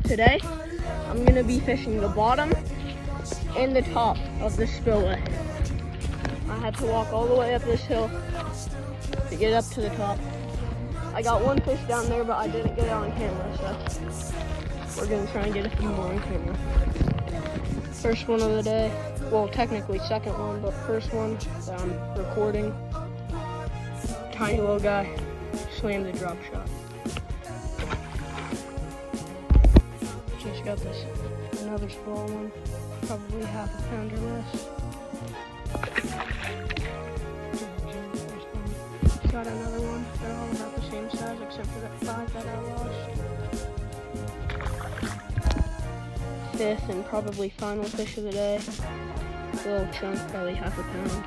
Today, I'm gonna be fishing the bottom and the top of the spillway. I had to walk all the way up this hill to get up to the top. I got one fish down there, but I didn't get it on camera, so we're gonna try and get a few more on camera. First one of the day, well, technically second one, but first one that I'm recording. Tiny little guy, slammed the drop shot. Just got this, another small one, probably half a pound or less. Got another one, they're all about the same size except for that 5 that I lost. Fifth and probably final fish of the day, a little chunk, probably half a pound.